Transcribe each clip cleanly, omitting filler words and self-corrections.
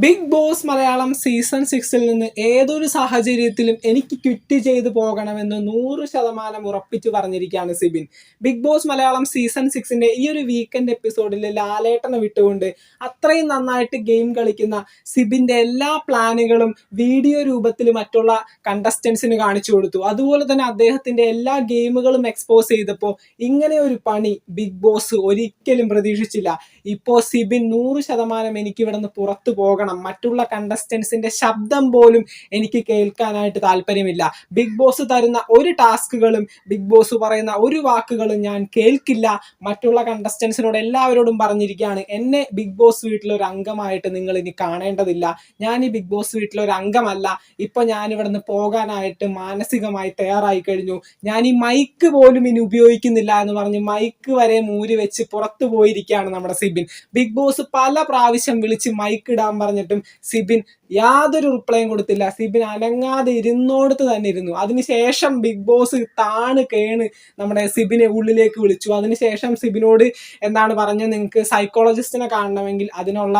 Big boss Malayalam season 6 നിന്ന് ഏതൊരു സാഹചര്യത്തിലും എനിക്ക് ക്വിറ്റ് ചെയ്ത് പോകണമെന്ന് 100% ഉറപ്പിച്ചു പറഞ്ഞിരിക്കുകയാണ് Sibin. Big boss Malayalam season 6ന്റെ ഈ ഒരു വീക്കെൻഡ് എപ്പിസോഡിൽ ലാലേട്ടനെ വിട്ടുകൊണ്ട് അത്രയും നന്നായിട്ട് ഗെയിം കളിക്കുന്ന സിബിന്റെ എല്ലാ പ്ലാനുകളും വീഡിയോ രൂപത്തിൽ മറ്റുള്ള കണ്ടസ്റ്റൻസിന് കാണിച്ചു കൊടുത്തു. അതുപോലെ തന്നെ അദ്ദേഹത്തിന്റെ എല്ലാ ഗെയിമുകളും എക്സ്പോസ് ചെയ്തപ്പോൾ ഇങ്ങനെ ഒരു പണി ബിഗ് ബോസ് ഒരിക്കലും പ്രതീക്ഷിച്ചില്ല. ഇപ്പോൾ സിബിൻ 100% എനിക്ക് ഇവിടെ നിന്ന് പുറത്തു പോകണം, മറ്റുള്ള കണ്ടസ്റ്റൻസിന്റെ ശബ്ദം പോലും എനിക്ക് കേൾക്കാനായിട്ട് താല്പര്യമില്ല, ബിഗ് ബോസ് തരുന്ന ഒരു ടാസ്കുകളും ബിഗ് ബോസ് പറയുന്ന ഒരു വാക്കുകളും ഞാൻ കേൾക്കില്ല, മറ്റുള്ള കണ്ടസ്റ്റൻസിനോട് എല്ലാവരോടും പറഞ്ഞിരിക്കുകയാണ് എന്നെ ബിഗ് ബോസ് വീട്ടിലൊരു അംഗമായിട്ട് നിങ്ങൾ ഇനി കാണേണ്ടതില്ല, ഞാൻ ഈ ബിഗ് ബോസ് വീട്ടിലൊരു അംഗമല്ല, ഇപ്പൊ ഞാൻ ഇവിടെ നിന്ന് പോകാനായിട്ട് മാനസികമായി തയ്യാറായി കഴിഞ്ഞു, ഞാൻ ഈ മൈക്ക് പോലും ഇനി ഉപയോഗിക്കുന്നില്ല എന്ന് പറഞ്ഞ് മൈക്ക് വരെ മൂരി വെച്ച് പുറത്തു പോയിരിക്കുകയാണ് നമ്മുടെ സിബിൻ. ബിഗ് ബോസ് പല പ്രാവശ്യം വിളിച്ച് മൈക്ക് ഇടാൻ പറഞ്ഞിട്ടും സിബിൻ യാതൊരു റിപ്ലൈയും കൊടുത്തില്ല. സിബിൻ അനങ്ങാതെ ഇരുന്നോടത്ത് തന്നെ ഇരുന്നു. അതിനുശേഷം ബിഗ് ബോസ് താണ് കേണ് നമ്മുടെ സിബിനെ ഉള്ളിലേക്ക് വിളിച്ചു. അതിനുശേഷം സിബിനോട് എന്താണ് പറഞ്ഞത്, നിങ്ങൾക്ക് സൈക്കോളജിസ്റ്റിനെ കാണണമെങ്കിൽ അതിനുള്ള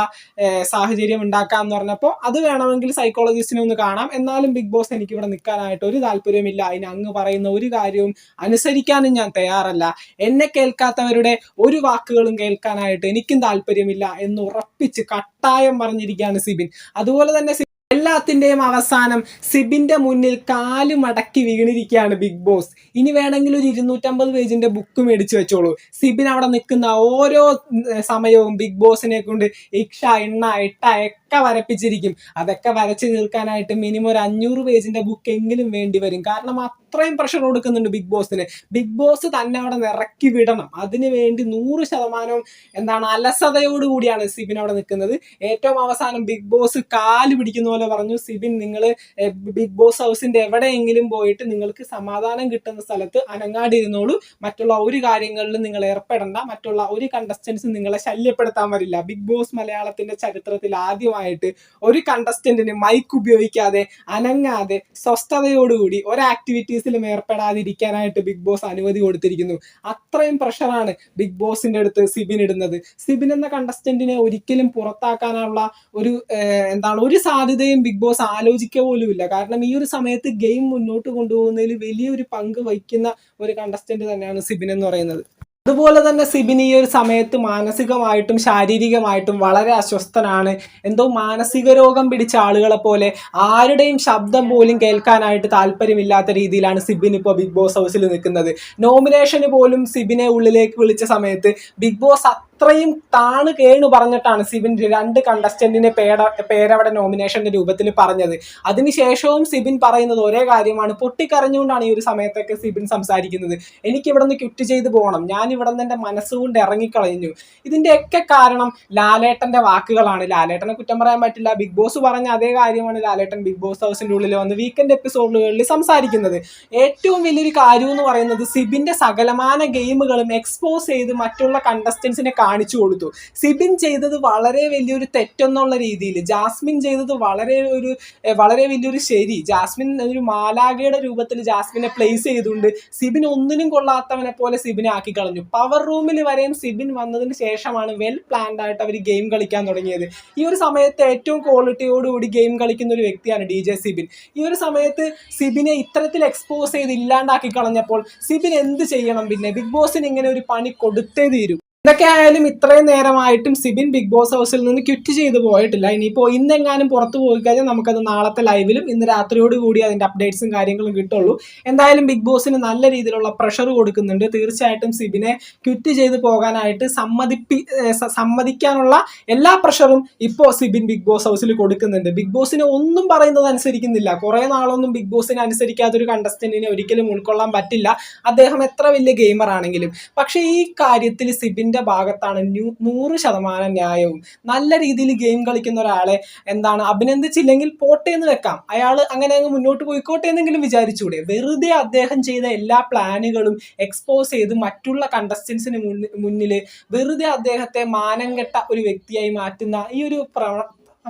സാഹചര്യം ഉണ്ടാക്കാം എന്ന് പറഞ്ഞപ്പോൾ അത് വേണമെങ്കിൽ സൈക്കോളജിസ്റ്റിനെ ഒന്ന് കാണാം, എന്നാലും ബിഗ് ബോസ് എനിക്ക് ഇവിടെ നിൽക്കാനായിട്ട് ഒരു താല്പര്യമില്ല, അതിന് അങ്ങ് പറയുന്ന ഒരു കാര്യവും അനുസരിക്കാനും ഞാൻ തയ്യാറല്ല, എന്നെ കേൾക്കാത്തവരുടെ ഒരു വാക്കുകളും കേൾക്കാനായിട്ട് എനിക്കും താല്പര്യമില്ല എന്ന് ഉറപ്പിച്ച് കട്ടായം പറഞ്ഞിരിക്കുകയാണ് സിബിൻ. അതുപോലെ തന്നെ എല്ലാത്തിൻ്റെയും അവസാനം സിബിന്റെ മുന്നിൽ കാല് മടക്കി വീണിരിക്കുകയാണ് ബിഗ് ബോസ്. ഇനി വേണമെങ്കിൽ ഒരു 250 പേജിന്റെ ബുക്ക് മേടിച്ചു വെച്ചോളൂ. സിബിൻ അവിടെ നിൽക്കുന്ന ഓരോ സമയവും ബിഗ് ബോസിനെ കൊണ്ട് ഇക്ഷ എണ്ണ ഇട്ട ഒക്കെ വരപ്പിച്ചിരിക്കും. അതൊക്കെ വരച്ച് തീർക്കാനായിട്ട് മിനിമം ഒരു 500 പേജിന്റെ ബുക്ക് എങ്കിലും വേണ്ടി വരും. കാരണം അത്രയും പ്രഷർ കൊടുക്കുന്നുണ്ട് ബിഗ് ബോസിന്. ബിഗ് ബോസ് തന്നെ അവിടെ നിറക്കി വിടണം. അതിനു വേണ്ടി 100% അലസതയോടുകൂടിയാണ് സിബിൻ അവിടെ നിൽക്കുന്നത്. ഏറ്റവും അവസാനം ബിഗ് ബോസ് കാല് പിടിക്കുന്ന പോലെ പറഞ്ഞു, സിബിൻ നിങ്ങൾ ബിഗ് ബോസ് ഹൗസിന്റെ എവിടെയെങ്കിലും പോയിട്ട് നിങ്ങൾക്ക് സമാധാനം കിട്ടുന്ന സ്ഥലത്ത് അനങ്ങാടിരുന്നോളൂ, മറ്റുള്ള ഒരു കാര്യങ്ങളിലും നിങ്ങൾ ഏർപ്പെടണ്ട, മറ്റുള്ള ഒരു കണ്ടസ്റ്റൻസും നിങ്ങളെ ശല്യപ്പെടുത്താൻ വരില്ല. ബിഗ് ബോസ് മലയാളത്തിന്റെ ചരിത്രത്തിൽ ആദ്യമായിട്ട് ഒരു കണ്ടസ്റ്റന്റിന് മൈക്ക് ഉപയോഗിക്കാതെ അനങ്ങാതെ സ്വസ്ഥതയോടുകൂടി ഒരു ആക്ടിവിറ്റീസിലും ഏർപ്പെടാതിരിക്കാനായിട്ട് ബിഗ് ബോസ് അനുമതി കൊടുത്തിരിക്കുന്നു. അത്രയും പ്രഷറാണ് ബിഗ് ബോസിന്റെ അടുത്ത് സിബിൻ ഇടുന്നത്. സിബിൻ എന്ന കണ്ടസ്റ്റന്റിനെ ഒരിക്കലും പുറത്താക്കാനുള്ള ഒരു സാധ്യതയും ബിഗ് ബോസ് ആലോചിക്കുക പോലുമില്ല. കാരണം ഈ ഒരു സമയത്ത് ഗെയിം മുന്നോട്ട് കൊണ്ടുപോകുന്നതിൽ വലിയൊരു പങ്ക് വഹിക്കുന്ന ഒരു കണ്ടസ്റ്റന്റ് തന്നെയാണ് സിബിൻ എന്ന് പറയുന്നത്. അതുപോലെ തന്നെ സിബിൻ ഈ ഒരു സമയത്ത് മാനസികമായിട്ടും ശാരീരികമായിട്ടും വളരെ അസ്വസ്ഥനാണ്. എന്തോ മാനസിക രോഗം പിടിച്ച ആളുകളെ പോലെ ആരുടെയും ശബ്ദം പോലും കേൾക്കാനായിട്ട് താല്പര്യമില്ലാത്ത രീതിയിലാണ് സിബിൻ ഇപ്പോൾ ബിഗ് ബോസ് ഹൗസിൽ നിൽക്കുന്നത്. നോമിനേഷന് പോലും സിബിനെ ഉള്ളിലേക്ക് വിളിച്ച സമയത്ത് ബിഗ് ബോസ് അത്രയും താണ് കേണ് പറഞ്ഞിട്ടാണ് സിബിൻ 2 കണ്ടസ്റ്റന്റിന്റെ പേരവിടെ നോമിനേഷന്റെ രൂപത്തിൽ പറഞ്ഞത്. അതിനുശേഷവും സിബിൻ പറയുന്നത് ഒരേ കാര്യമാണ്. പൊട്ടിക്കരഞ്ഞുകൊണ്ടാണ് ഈ ഒരു സമയത്തൊക്കെ സിബിൻ സംസാരിക്കുന്നത്. എനിക്ക് ഇവിടെ നിന്ന് ക്വിറ്റ് ചെയ്ത് പോകണം, ഞാൻ ഇവിടെ നിന്ന് എൻ്റെ മനസ്സുകൊണ്ട് ഇറങ്ങിക്കളഞ്ഞു. ഇതിന്റെയൊക്കെ കാരണം ലാലേട്ടന്റെ വാക്കുകളാണ്. ലാലേട്ടനെ കുറ്റം പറയാൻ പറ്റില്ല. ബിഗ് ബോസ് പറഞ്ഞ അതേ കാര്യമാണ് ലാലേട്ടൻ ബിഗ് ബോസ് ഹൗസിന്റെ ഉള്ളിൽ വന്ന് വീക്കെൻഡ് എപ്പിസോഡുകളിൽ സംസാരിക്കുന്നത്. ഏറ്റവും വലിയൊരു കാര്യം എന്ന് പറയുന്നത് സിബിന്റെ സകലമാന ഗെയിമുകളും എക്സ്പോസ് ചെയ്ത് മറ്റുള്ള കണ്ടസ്റ്റൻസിനെ കാണിച്ചു കൊടുത്തു. സിബിൻ ചെയ്തത് വളരെ വലിയൊരു തെറ്റെന്നുള്ള രീതിയിൽ, ജാസ്മിൻ ചെയ്തത് വളരെ വലിയൊരു ശരി. ജാസ്മിൻ ഒരു മാലാഖയുടെ രൂപത്തിൽ ജാസ്മിനെ പ്ലേസ് ചെയ്തുകൊണ്ട് സിബിൻ ഒന്നിനും കൊള്ളാത്തവനെ പോലെ സിബിനെ ആക്കി കളഞ്ഞു. പവർ റൂമിൽ വരെയും സിബിൻ വന്നതിന് ശേഷമാണ് വെൽ പ്ലാൻഡ് ആയിട്ട് അവർ ഗെയിം കളിക്കാൻ തുടങ്ങിയത്. ഈ ഒരു സമയത്ത് ഏറ്റവും ക്വാളിറ്റിയോടുകൂടി ഗെയിം കളിക്കുന്ന ഒരു വ്യക്തിയാണ് DJ സിബിൻ. ഈ ഒരു സമയത്ത് സിബിനെ ഇത്തരത്തിൽ എക്സ്പോസ് ചെയ്ത് ഇല്ലാണ്ടാക്കി കളഞ്ഞപ്പോൾ സിബിൻ എന്ത് ചെയ്യണം? പിന്നെ ബിഗ് ബോസിന് ഇങ്ങനെ ഒരു പണി കൊടുത്തേ തീരും. എന്തൊക്കെ ആയാലും ഇത്രയും നേരമായിട്ടും സിബിൻ ബിഗ് ബോസ് ഹൗസിൽ നിന്ന് ക്വിറ്റ് ചെയ്ത് പോയിട്ടില്ല. ഇനിയിപ്പോൾ ഇന്നെങ്ങാനും പുറത്തു പോയി കഴിഞ്ഞാൽ നമുക്കത് നാളത്തെ ലൈവിലും ഇന്ന് രാത്രിയോട് കൂടി അതിന്റെ അപ്ഡേറ്റ്സും കാര്യങ്ങളും കിട്ടുള്ളൂ. എന്തായാലും ബിഗ് ബോസിന് നല്ല രീതിയിലുള്ള പ്രഷർ കൊടുക്കുന്നുണ്ട്. തീർച്ചയായിട്ടും സിബിനെ ക്വിറ്റ് ചെയ്ത് പോകാനായിട്ട് സമ്മതിക്കാനുള്ള എല്ലാ പ്രഷറും ഇപ്പോൾ സിബിൻ ബിഗ് ബോസ് ഹൗസിൽ കൊടുക്കുന്നുണ്ട്. ബിഗ് ബോസിനെ ഒന്നും പറയുന്നത് അനുസരിക്കുന്നില്ല. കുറെ നാളൊന്നും ബിഗ് ബോസിനെ അനുസരിക്കാത്തൊരു കണ്ടസ്റ്റന്റിനെ ഒരിക്കലും ഉൾക്കൊള്ളാൻ പറ്റില്ല, അദ്ദേഹം എത്ര വലിയ ഗെയിമർ ആണെങ്കിലും. പക്ഷേ ഈ കാര്യത്തിൽ സിബിൻ ഭാഗത്താണ് 100% ന്യായവും. നല്ല രീതിയിൽ ഗെയിം കളിക്കുന്ന ഒരാളെ അഭിനന്ദിച്ചില്ലെങ്കിൽ പോട്ടെ എന്ന് വെക്കാം, അയാൾ അങ്ങനെ അങ്ങ് മുന്നോട്ട് പോയിക്കോട്ടെ എന്നെങ്കിലും വിചാരിച്ചൂടെ? വെറുതെ അദ്ദേഹം ചെയ്ത എല്ലാ പ്ലാനുകളും എക്സ്പോസ് ചെയ്ത് മറ്റുള്ള കണ്ടസ്റ്റൻസിന് മുന്നിൽ വെറുതെ അദ്ദേഹത്തെ മാനം കെട്ട ഒരു വ്യക്തിയായി മാറ്റുന്ന ഈ ഒരു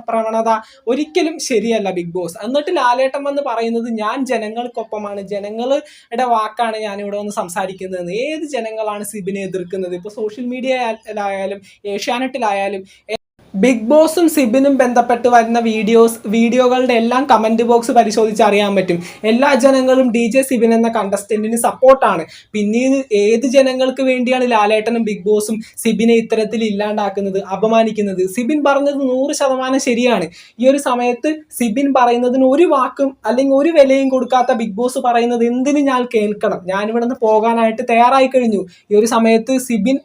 പ്രവണത ഒരിക്കലും ശരിയല്ല ബിഗ് ബോസ്. എന്നിട്ട് ലാലേട്ടൻ വന്ന് പറയുന്നത് ഞാൻ ജനങ്ങൾക്കൊപ്പമാണ്, ജനങ്ങളുടെ വാക്കാണ് ഞാൻ ഇവിടെ വന്ന് സംസാരിക്കുന്നത്. ഏത് ജനങ്ങളാണ് സിബിനെ എതിർക്കുന്നത്? ഇപ്പോൾ സോഷ്യൽ മീഡിയയിലായാലും ഏഷ്യാനെറ്റിലായാലും ബിഗ് ബോസും സിബിനും ബന്ധപ്പെട്ട് വരുന്ന വീഡിയോകളുടെ എല്ലാം കമന്റ് ബോക്സ് പരിശോധിച്ച് അറിയാൻ പറ്റും. എല്ലാ ജനങ്ങളും DJ സിബിൻ എന്ന കണ്ടസ്റ്റന്റിന് സപ്പോർട്ടാണ്. പിന്നീട് ഏത് ജനങ്ങൾക്ക് വേണ്ടിയാണ് ലാലേട്ടനും ബിഗ് ബോസും സിബിനെ ഇത്തരത്തിൽ ഇല്ലാണ്ടാക്കുന്നത്, അപമാനിക്കുന്നത്? സിബിൻ പറഞ്ഞത് 100% ശരിയാണ്. ഈ ഒരു സമയത്ത് സിബിൻ പറയുന്നതിന് ഒരു വാക്കും അല്ലെങ്കിൽ ഒരു വിലയും കൊടുക്കാത്ത ബിഗ് ബോസ് പറയുന്നത് എന്തിന് ഞാൻ കേൾക്കണം? ഞാനിവിടെ നിന്ന് പോകാനായിട്ട് തയ്യാറായി കഴിഞ്ഞു. ഈ ഒരു സമയത്ത് സിബിൻ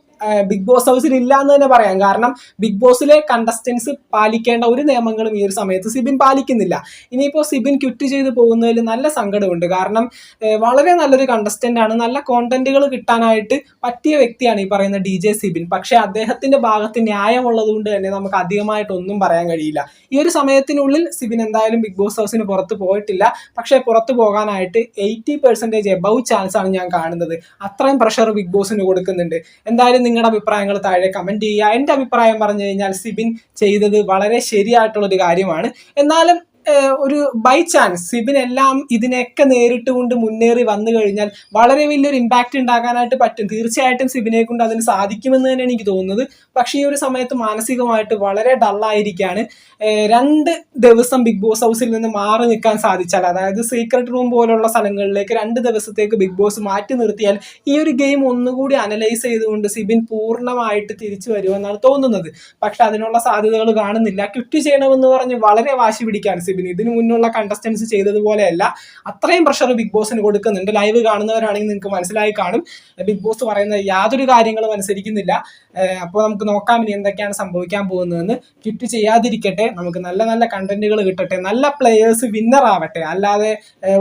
ബിഗ് ബോസ് ഹൗസിൽ ഇല്ല എന്ന് തന്നെ പറയാം. കാരണം ബിഗ് ബോസിലെ കണ്ടസ്റ്റൻസ് പാലിക്കേണ്ട ഒരു നിയമങ്ങളും ഈ ഒരു സമയത്ത് സിബിൻ പാലിക്കുന്നില്ല. ഇനിയിപ്പോൾ സിബിൻ ക്വിറ്റ് ചെയ്ത് പോകുന്നതിൽ നല്ല സങ്കടമുണ്ട്. കാരണം വളരെ നല്ലൊരു കണ്ടസ്റ്റന്റ് ആണ്, നല്ല കോണ്ടന്റുകൾ കിട്ടാനായിട്ട് പറ്റിയ വ്യക്തിയാണ് ഈ പറയുന്ന DJ സിബിൻ. പക്ഷെ അദ്ദേഹത്തിന്റെ ഭാഗത്ത് ന്യായമുള്ളത് കൊണ്ട് തന്നെ നമുക്ക് അധികമായിട്ടൊന്നും പറയാൻ കഴിയില്ല. ഈ ഒരു സമയത്തിനുള്ളിൽ സിബിൻ എന്തായാലും ബിഗ് ബോസ് ഹൗസിന് പുറത്ത് പോയിട്ടില്ല. പക്ഷെ പുറത്ത് പോകാനായിട്ട് 80% എബവ് ചാൻസ് ആണ് ഞാൻ കാണുന്നത്. അത്രയും പ്രഷർ ബിഗ് ബോസിന് കൊടുക്കുന്നുണ്ട്. എന്തായാലും നിങ്ങളുടെ അഭിപ്രായങ്ങൾ താഴെ കമന്റ് ചെയ്യുക. എൻ്റെ അഭിപ്രായം പറഞ്ഞു കഴിഞ്ഞാൽ സിബിൻ ചെയ്തത് വളരെ ശരിയായിട്ടുള്ളൊരു കാര്യമാണ്. എന്നാലും ഒരു ബൈ ചാൻസ് സിബിൻ എല്ലാം ഇതിനെയൊക്കെ നേരിട്ട് കൊണ്ട് മുന്നേറി വന്നു കഴിഞ്ഞാൽ വളരെ വലിയൊരു ഇമ്പാക്റ്റ് ഉണ്ടാക്കാനായിട്ട് പറ്റും. തീർച്ചയായിട്ടും സിബിനെ കൊണ്ട് അതിന് സാധിക്കുമെന്ന് തന്നെയാണ് എനിക്ക് തോന്നുന്നത്. പക്ഷേ ഈ ഒരു സമയത്ത് മാനസികമായിട്ട് വളരെ ഡള്ളായിരിക്കുകയാണ്. 2 ദിവസം ബിഗ് ബോസ് ഹൗസിൽ നിന്ന് മാറി നിൽക്കാൻ സാധിച്ചാൽ, അതായത് സീക്രട്ട് റൂം പോലുള്ള സ്ഥലങ്ങളിലേക്ക് 2 ദിവസത്തേക്ക് ബിഗ് ബോസ് മാറ്റി നിർത്തിയാൽ ഈ ഒരു ഗെയിം ഒന്നുകൂടി അനലൈസ് ചെയ്തുകൊണ്ട് സിബിൻ പൂർണ്ണമായിട്ട് തിരിച്ചു വരുമെന്നാണ് തോന്നുന്നത്. പക്ഷെ അതിനുള്ള സാധ്യതകൾ കാണുന്നില്ല. ക്വിറ്റ് ചെയ്യണമെന്ന് പറഞ്ഞ് വളരെ വാശി പിടിക്കാൻ സിബിൻ ഇതിനു മുന്നുള്ള കണ്ടസ്റ്റൻസ് ചെയ്തതുപോലെയല്ല. അത്രയും പ്രഷർ ബിഗ് ബോസിന് കൊടുക്കുന്നുണ്ട്. ലൈവ് കാണുന്നവരാണെങ്കിൽ നിങ്ങൾക്ക് മനസ്സിലായി കാണും. ബിഗ് ബോസ് പറയുന്ന യാതൊരു കാര്യങ്ങളും അനുസരിക്കുന്നില്ല. അപ്പോൾ നമുക്ക് നോക്കാം ഇനി എന്തൊക്കെയാണ് സംഭവിക്കാൻ പോകുന്നതെന്ന്. ക്വിറ്റ് ചെയ്യാതിരിക്കട്ടെ, നമുക്ക് നല്ല നല്ല കണ്ടന്റുകൾ കിട്ടട്ടെ, നല്ല പ്ലെയേഴ്സ് വിന്നർ ആവട്ടെ. അല്ലാതെ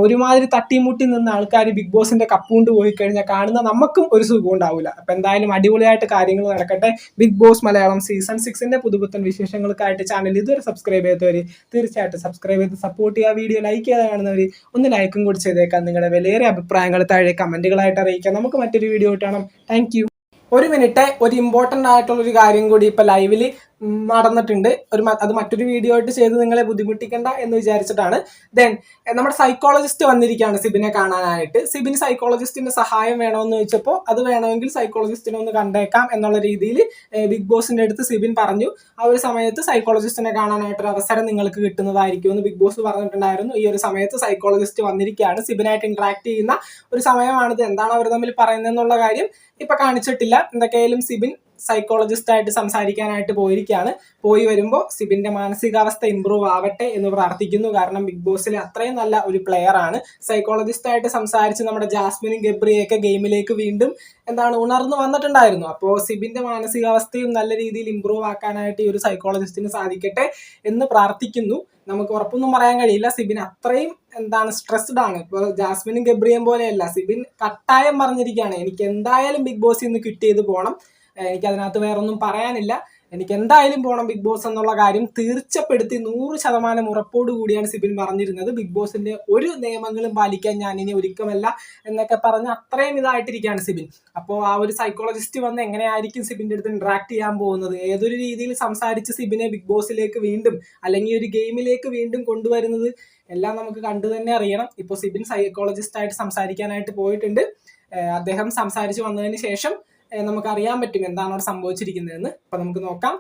ഒരുമാതിരി തട്ടിമുട്ടി നിന്ന് ആൾക്കാർ ബിഗ് ബോസിന്റെ കപ്പുകൊണ്ട് പോയി കഴിഞ്ഞാൽ കാണുന്ന നമുക്കും ഒരു സുഖം ഉണ്ടാവില്ല. അപ്പൊ എന്തായാലും അടിപൊളിയായിട്ട് കാര്യങ്ങൾ നടക്കട്ടെ. ബിഗ് ബോസ് മലയാളം സീസൺ 6 പുതുപുത്തൻ വിശേഷങ്ങൾക്കായിട്ട് ചാനൽ ഇതുവരെ സബ്സ്ക്രൈബ് ചെയ്തവർ തീർച്ചയായിട്ടും സബ്സ്ക്രൈബ് ചെയ്ത് സപ്പോർട്ട് ചെയ്യുക. വീഡിയോ ലൈക്ക് ചെയ്ത് കാണുന്നവർ ഒന്ന് ലൈക്കും കൂടി ചെയ്തേക്കാം. നിങ്ങളുടെ വിലയേറിയ അഭിപ്രായങ്ങൾ താഴെ കമന്റുകളായിട്ട് അറിയിക്കാം. നമുക്ക് മറ്റൊരു വീഡിയോ കാണാം. Thank you. ഒരു മിനിറ്റ്, ഒരു ഇമ്പോർട്ടൻ്റ് ആയിട്ടുള്ളൊരു കാര്യം കൂടി ഇപ്പം ലൈവിൽ നടന്നിട്ടുണ്ട്. അത് മറ്റൊരു വീഡിയോ ആയിട്ട് ചെയ്ത് നിങ്ങളെ ബുദ്ധിമുട്ടിക്കണ്ട എന്ന് വിചാരിച്ചിട്ടാണ്. ദെൻ നമ്മുടെ സൈക്കോളജിസ്റ്റ് വന്നിരിക്കുകയാണ് സിബിനെ കാണാനായിട്ട്. സിബിന് സൈക്കോളജിസ്റ്റിന്റെ സഹായം വേണമെന്ന് ചോദിച്ചപ്പോൾ അത് വേണമെങ്കിൽ സൈക്കോളജിസ്റ്റിനെ ഒന്ന് കണ്ടേക്കാം എന്നുള്ള രീതിയിൽ ബിഗ് ബോസിന്റെ അടുത്ത് സിബിൻ പറഞ്ഞു. ആ ഒരു സമയത്ത് സൈക്കോളജിസ്റ്റിനെ കാണാനായിട്ടൊരു അവസരം നിങ്ങൾക്ക് കിട്ടുന്നതായിരിക്കും എന്ന് ബിഗ് ബോസ് പറഞ്ഞിട്ടുണ്ടായിരുന്നു. ഈ ഒരു സമയത്ത് സൈക്കോളജിസ്റ്റ് വന്നിരിക്കുകയാണ്. സിബിനായിട്ട് ഇന്ററാക്ട് ചെയ്യുന്ന ഒരു സമയമാണിത്. എന്താണ് അവർ തമ്മിൽ പറയുന്നതെന്നുള്ള കാര്യം ഇപ്പൊ കാണിച്ചിട്ടില്ല. എന്തൊക്കെയായാലും സിബിൻ സൈക്കോളജിസ്റ്റ് ആയിട്ട് സംസാരിക്കാനായിട്ട് പോയിരിക്കുകയാണ്. പോയി വരുമ്പോൾ സിബിന്റെ മാനസികാവസ്ഥ ഇമ്പ്രൂവ് ആവട്ടെ എന്ന് പ്രാർത്ഥിക്കുന്നു. കാരണം ബിഗ് ബോസിലെ അത്രയും നല്ല ഒരു പ്ലെയർ ആണ്. സൈക്കോളജിസ്റ്റ് ആയിട്ട് സംസാരിച്ച് നമ്മുടെ ജാസ്മിനും ഗബ്രിയൊക്കെ ഗെയിമിലേക്ക് വീണ്ടും ഉണർന്നു വന്നിട്ടുണ്ടായിരുന്നു. അപ്പോൾ സിബിന്റെ മാനസികാവസ്ഥയും നല്ല രീതിയിൽ ഇമ്പ്രൂവ് ആക്കാനായിട്ട് ഈ ഒരു സൈക്കോളജിസ്റ്റിന് സാധിക്കട്ടെ എന്ന് പ്രാർത്ഥിക്കുന്നു. നമുക്ക് ഉറപ്പൊന്നും പറയാൻ കഴിയില്ല. സിബിൻ അത്രയും സ്ട്രെസ്ഡ് ആണ്. ഇപ്പോൾ ജാസ്മിനും ഗബ്രിയും പോലെയല്ല, സിബിൻ കട്ടായം പറഞ്ഞിരിക്കുകയാണ്, എനിക്ക് എന്തായാലും ബിഗ് ബോസിൽ നിന്ന് ക്വിറ്റ് ചെയ്ത് പോകണം. എനിക്ക് അതിനകത്ത് വേറൊന്നും പറയാനില്ല. എനിക്ക് എന്തായാലും പോകണം ബിഗ് ബോസ് എന്നുള്ള കാര്യം തീർച്ചപ്പെടുത്തി 100% ഉറപ്പോട് കൂടിയാണ് സിബിൻ പറഞ്ഞിരുന്നത്. ബിഗ് ബോസിന്റെ ഒരു നിയമങ്ങളും പാലിക്കാൻ ഞാൻ ഇനി ഒരുക്കമല്ല എന്നൊക്കെ പറഞ്ഞ് അത്രയും ഇതായിട്ടിരിക്കുകയാണ് സിബിൻ. അപ്പോൾ ആ ഒരു സൈക്കോളജിസ്റ്റ് വന്ന് എങ്ങനെയായിരിക്കും സിബിന്റെ അടുത്ത് ഇന്ററാക്ട് ചെയ്യാൻ പോകുന്നത്, ഏതൊരു രീതിയിൽ സംസാരിച്ച് സിബിനെ ബിഗ് ബോസിലേക്ക് വീണ്ടും അല്ലെങ്കിൽ ഒരു ഗെയിമിലേക്ക് വീണ്ടും കൊണ്ടുവരുന്നത് എല്ലാം നമുക്ക് കണ്ടു തന്നെ അറിയണം. ഇപ്പോൾ സിബിൻ സൈക്കോളജിസ്റ്റ് ആയിട്ട് സംസാരിക്കാനായിട്ട് പോയിട്ടുണ്ട്. അദ്ദേഹം സംസാരിച്ച് വന്നതിന് ശേഷം നമുക്കറിയാൻ പറ്റും എന്താണ് അവിടെ സംഭവിച്ചിരിക്കുന്നതെന്ന്. അപ്പൊ നമുക്ക് നോക്കാം.